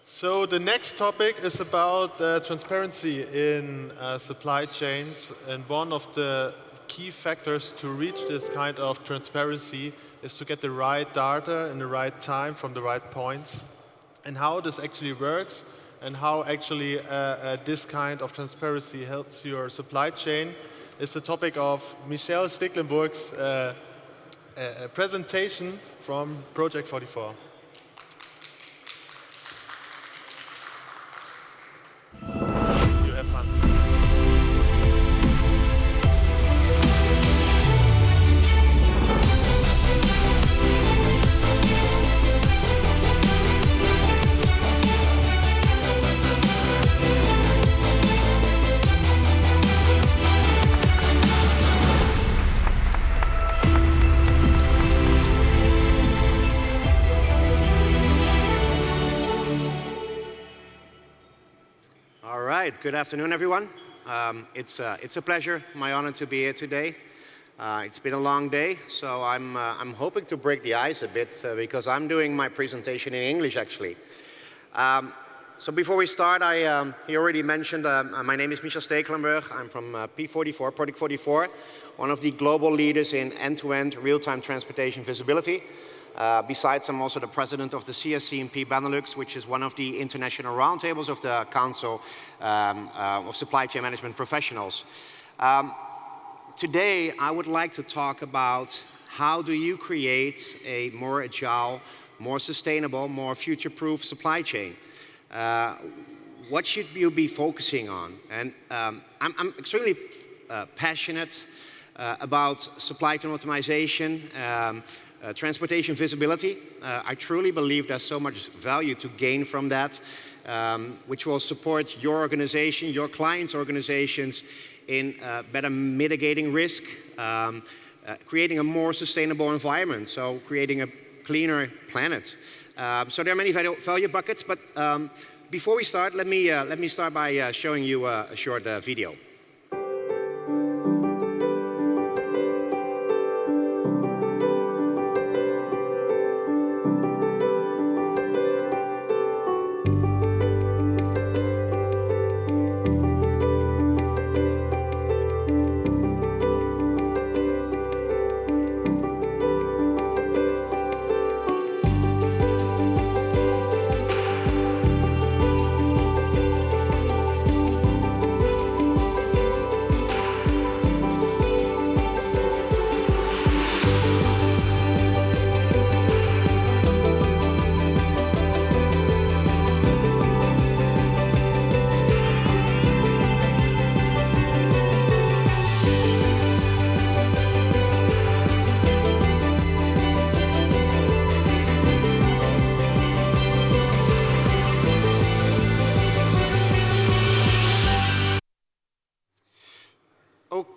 So the next topic is about transparency in supply chains, and one of the key factors to reach this kind of transparency is to get the right data in the right time from the right points, and how this actually works and how actually this kind of transparency helps your supply chain is the topic of Michel Stekelenburg's presentation from Project 44. You have fun. Good afternoon, everyone. It's a pleasure, my honor to be here today. It's been a long day, so I'm hoping to break the ice a bit because I'm doing my presentation in English, actually. So before we start, he already mentioned my name is Michel Stekelenburg. I'm from P44, Project 44, one of the global leaders in end-to-end real-time transportation visibility. Besides, I'm also the president of the CSCMP Benelux, which is one of the international roundtables of the Council of Supply Chain Management Professionals. Today, I would like to talk about how do you create a more agile, more sustainable, more future-proof supply chain. What should you be focusing on? And I'm extremely passionate about supply chain optimization, transportation visibility. I truly believe there's so much value to gain from that, which will support your organization, your clients' organizations in better mitigating risk, creating a more sustainable environment, so creating a cleaner planet. So there are many value buckets, but before we start, let me start by showing you a short video.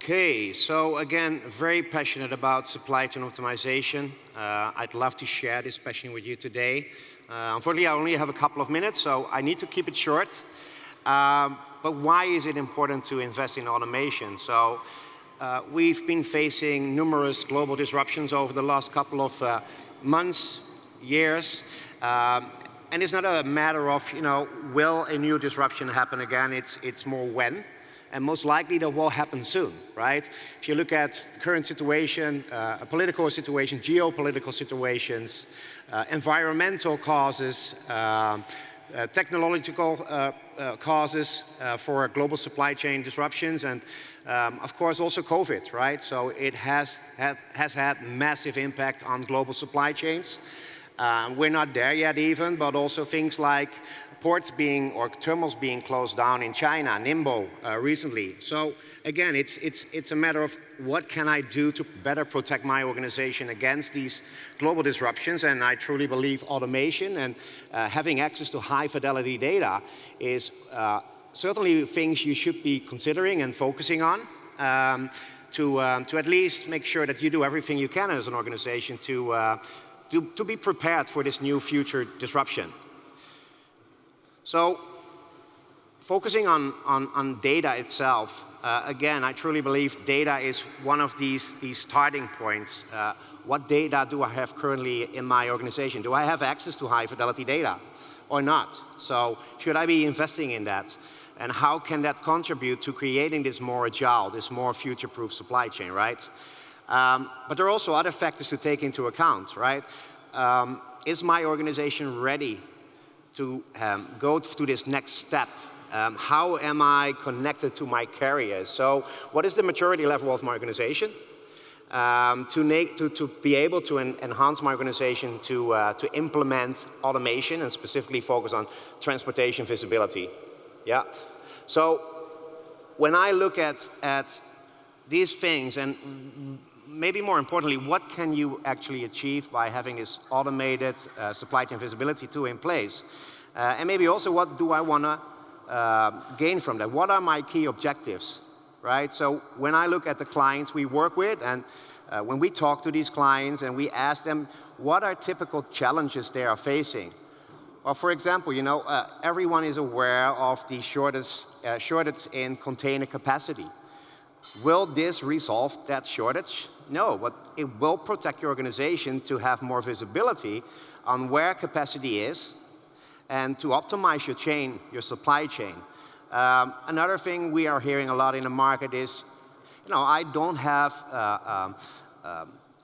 Okay, so again, very passionate about supply chain optimization. I'd love to share this passion with you today. Unfortunately, I only have a couple of minutes, so I need to keep it short. But why is it important to invest in automation? So we've been facing numerous global disruptions over the last couple of months, years. And it's not a matter of, will a new disruption happen again? It's more when. And most likely that will happen soon, right? If you look at the current situation, political situation, geopolitical situations, environmental causes, technological causes for global supply chain disruptions, and of course also COVID, right? So it has had massive impact on global supply chains. We're not there yet even, but also things like ports or terminals being closed down in China, Ningbo recently. So again, it's a matter of what can I do to better protect my organization against these global disruptions, and I truly believe automation and having access to high fidelity data is certainly things you should be considering and focusing on to at least make sure that you do everything you can as an organization to be prepared for this new future disruption. So focusing on data itself, again, I truly believe data is one of these starting points. What data do I have currently in my organization? Do I have access to high fidelity data? or not? So should I be investing in that? And how can that contribute to creating this more agile, this more future-proof supply chain, right? But there are also other factors to take into account, right? Is my organization ready to go to this next step? How am I connected to my carriers? So what is the maturity level of my organization? To be able to enhance my organization to implement automation and specifically focus on transportation visibility. Yeah. So when I look at these things, and maybe more importantly, what can you actually achieve by having this automated supply chain visibility tool in place? And maybe also, what do I want to gain from that? What are my key objectives, right? So when I look at the clients we work with, and when we talk to these clients and we ask them what are typical challenges they are facing. Well, for example, everyone is aware of the shortage in container capacity. Will this resolve that shortage? No, but it will protect your organization to have more visibility on where capacity is and to optimize your chain, your supply chain. Another thing we are hearing a lot in the market is, I don't have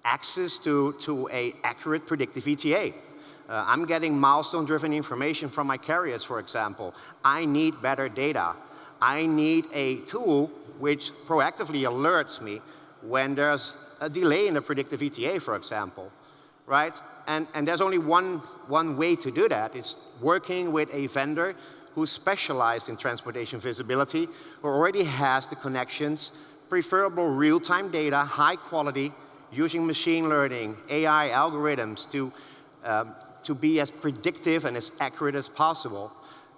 access to an accurate predictive ETA. I'm getting milestone-driven information from my carriers, for example. I need better data. I need a tool which proactively alerts me when there's a delay in the predictive ETA, for example, right? And there's only one way to do that, is working with a vendor who's specialized in transportation visibility, who already has the connections, preferable real-time data, high quality, using machine learning, AI algorithms to be as predictive and as accurate as possible.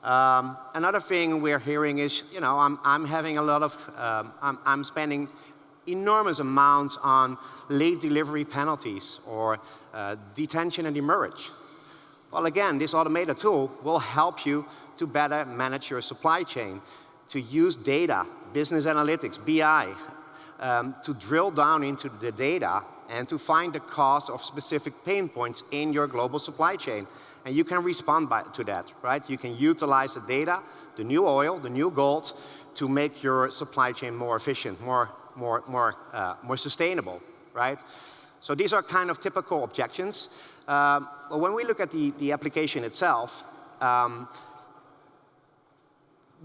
Another thing we're hearing is, I'm having a lot of, I'm spending enormous amounts on late delivery penalties or detention and demurrage. Well, again, this automated tool will help you to better manage your supply chain, to use data, business analytics, BI, to drill down into the data and to find the cause of specific pain points in your global supply chain. And you can respond to that, right? You can utilize the data, the new oil, the new gold, to make your supply chain more efficient, more sustainable, right? So these are kind of typical objections. But when we look at the application itself,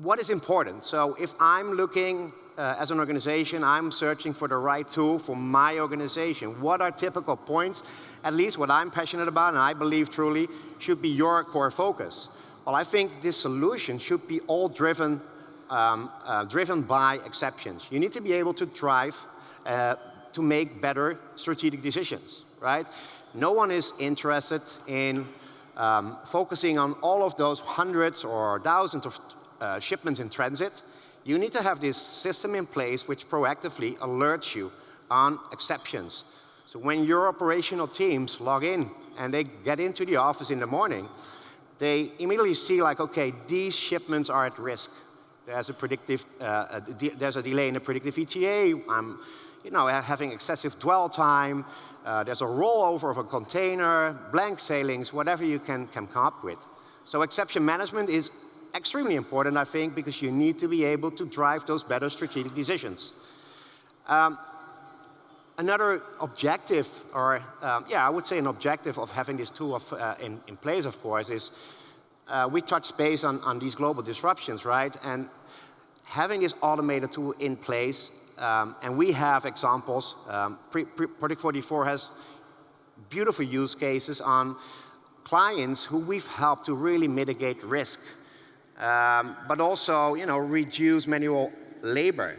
what is important? So if I'm looking as an organization, I'm searching for the right tool for my organization. What are typical points? At least what I'm passionate about, and I believe truly, should be your core focus. Well, I think this solution should be all driven by exceptions. You need to be able to drive to make better strategic decisions, right? No one is interested in focusing on all of those hundreds or thousands of shipments in transit. You need to have this system in place which proactively alerts you on exceptions. So when your operational teams log in and they get into the office in the morning, they immediately see like, okay, these shipments are at risk. There's a delay in the predictive ETA. I'm having excessive dwell time. There's a rollover of a container, blank sailings, whatever you can come up with. So exception management is extremely important, I think, because you need to be able to drive those better strategic decisions. Another objective, or I would say an objective of having this tool in place, of course, is we touched base on these global disruptions, right? And having this automated tool in place, and we have examples. Project 44 has beautiful use cases on clients who we've helped to really mitigate risk. But also, reduce manual labor.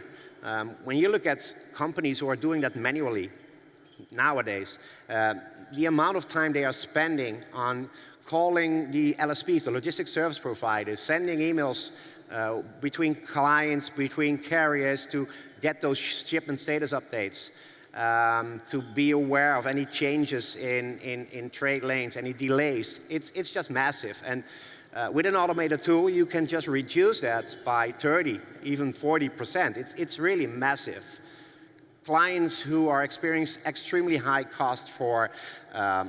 When you look at companies who are doing that manually nowadays, the amount of time they are spending on calling the LSPs, the logistics service providers, sending emails between clients, between carriers to get those shipment status updates, to be aware of any changes in trade lanes, any delays. It's just massive. And with an automated tool, you can just reduce that by 30, even 40%. It's really massive. clients who are experiencing extremely high cost for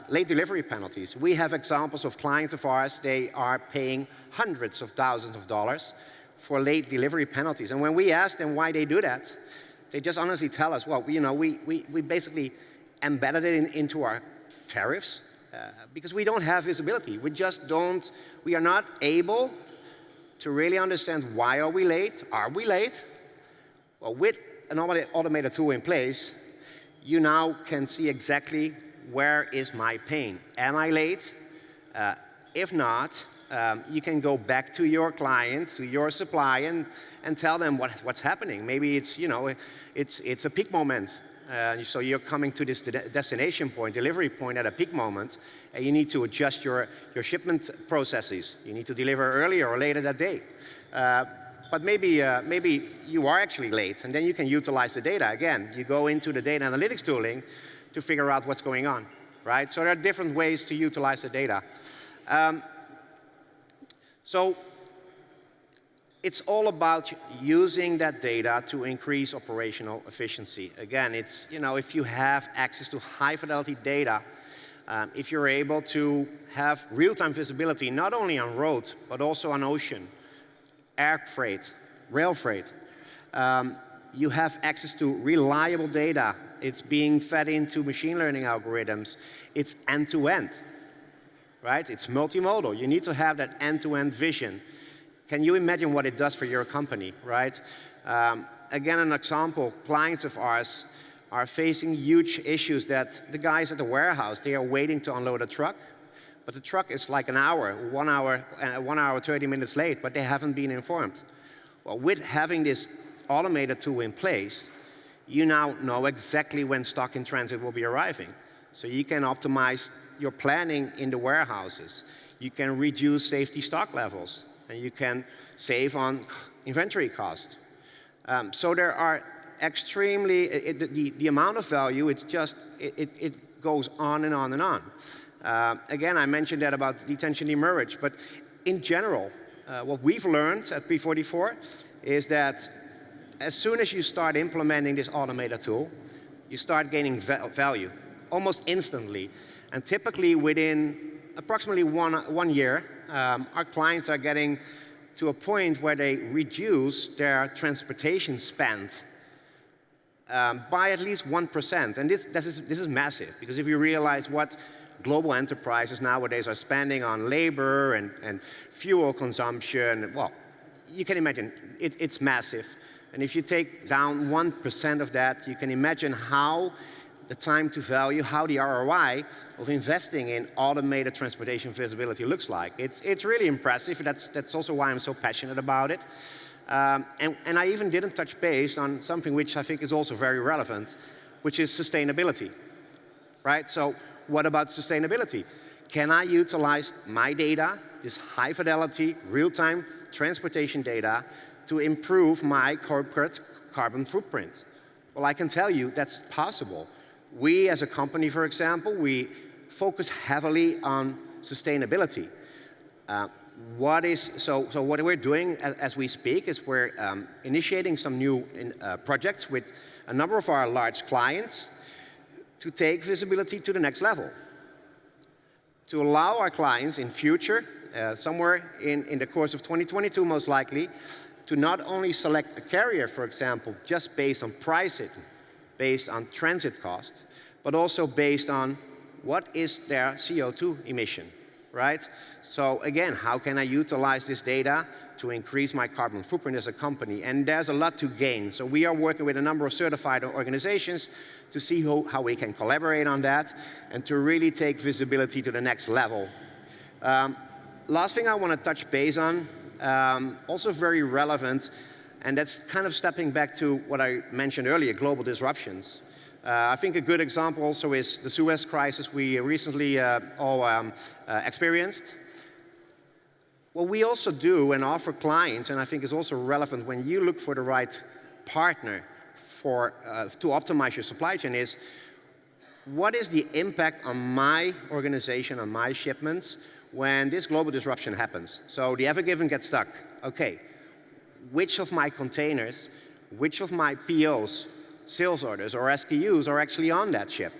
late delivery penalties. We have examples of clients of ours, they are paying hundreds of thousands of dollars for late delivery penalties. And when we ask them why they do that, they just honestly tell us, well, we basically embedded it into our tariffs because we don't have visibility. We are not able to really understand why are we late? Are we late? Well, with an automated tool in place, you now can see exactly where is my pain. Am I late? If not, you can go back to your client, to your supplier, and tell them what's happening. Maybe it's a peak moment. So you're coming to this destination point, delivery point at a peak moment, and you need to adjust your shipment processes. You need to deliver earlier or later that day. But maybe you are actually late, and then you can utilize the data. Again, you go into the data analytics tooling to figure out what's going on, right? So there are different ways to utilize the data. So it's all about using that data to increase operational efficiency. Again, it's, if you have access to high fidelity data, if you're able to have real-time visibility, not only on road, but also on ocean, air freight, rail freight, you have access to reliable data. It's being fed into machine learning algorithms. It's end-to-end, right? It's multimodal. You need to have that end-to-end vision. Can you imagine what it does for your company, right? Again, an example, clients of ours are facing huge issues that the guys at the warehouse, they are waiting to unload a truck, but the truck is like 1 hour, 30 minutes late, but they haven't been informed. Well, with having this automated tool in place, you now know exactly when stock in transit will be arriving. So you can optimize your planning in the warehouses. You can reduce safety stock levels, and you can save on inventory cost. So there are extremely, the amount of value, it goes on and on and on. Again, I mentioned that about detention demurrage, but in general, what we've learned at P44 is that as soon as you start implementing this automated tool, you start gaining value almost instantly. And typically within approximately one year, our clients are getting to a point where they reduce their transportation spend by at least 1%. And this is massive, because if you realize what global enterprises nowadays are spending on labor and fuel consumption, well, you can imagine it's massive. And if you take down 1% of that, you can imagine how the time to value, how the ROI of investing in automated transportation visibility looks like. It's really impressive. That's also why I'm so passionate about it. And I even didn't touch base on something which I think is also very relevant, which is sustainability, right? So what about sustainability? Can I utilize my data, this high fidelity, real-time transportation data, to improve my corporate carbon footprint? Well, I can tell you that's possible. We as a company, for example, we focus heavily on sustainability. So what we're doing as we speak is we're initiating some new projects with a number of our large clients to take visibility to the next level. To allow our clients in future, somewhere in the course of 2022 most likely, to not only select a carrier, for example, just based on pricing, based on transit cost, but also based on what is their CO2 emission, right? So again, how can I utilize this data to increase my carbon footprint as a company? And there's a lot to gain. So we are working with a number of certified organizations to see how we can collaborate on that and to really take visibility to the next level. Last thing I want to touch base on, also very relevant, and that's kind of stepping back to what I mentioned earlier, global disruptions. I think a good example also is the Suez crisis we recently all experienced. What we also do and offer clients, and I think is also relevant when you look for the right partner to optimize your supply chain, is what is the impact on my organization, on my shipments, when this global disruption happens? So the Ever Given gets stuck. Okay, which of my containers, which of my POs sales orders or SKUs are actually on that ship.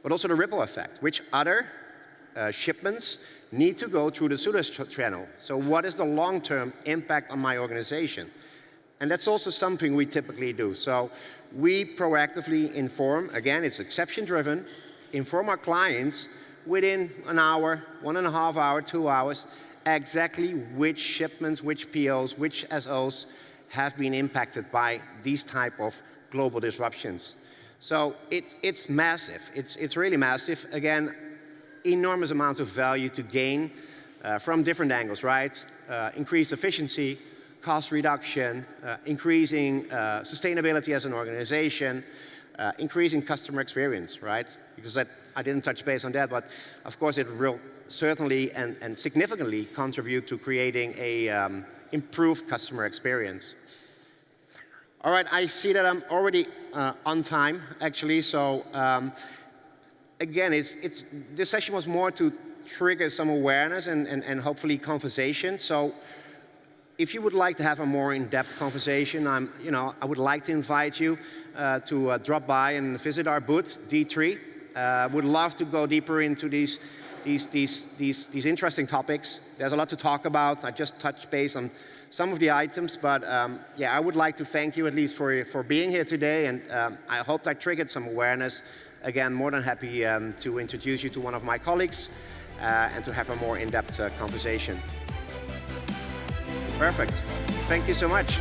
But also the ripple effect, which other shipments need to go through the Suez channel. So what is the long-term impact on my organization? And that's also something we typically do. So we proactively inform, again, it's exception-driven, inform our clients within an hour, 1.5 hours, 2 hours, exactly which shipments, which POs, which SOs have been impacted by these type of global disruptions. So it's massive. It's really massive. Again, enormous amounts of value to gain from different angles, right? Increased efficiency, cost reduction, increasing sustainability as an organization, increasing customer experience, right? Because I didn't touch base on that, but of course it will certainly and significantly contribute to creating a improved customer experience. All right, I see that I'm already on time, actually. So again, this session was more to trigger some awareness and hopefully conversation. So if you would like to have a more in-depth conversation, I would like to invite you to drop by and visit our booth, D3. Would love to go deeper into these interesting topics. There's a lot to talk about. I just touched base on some of the items, but yeah, I would like to thank you at least for being here today, and I hope that triggered some awareness. Again, more than happy to introduce you to one of my colleagues and to have a more in-depth conversation. Perfect. Thank you so much.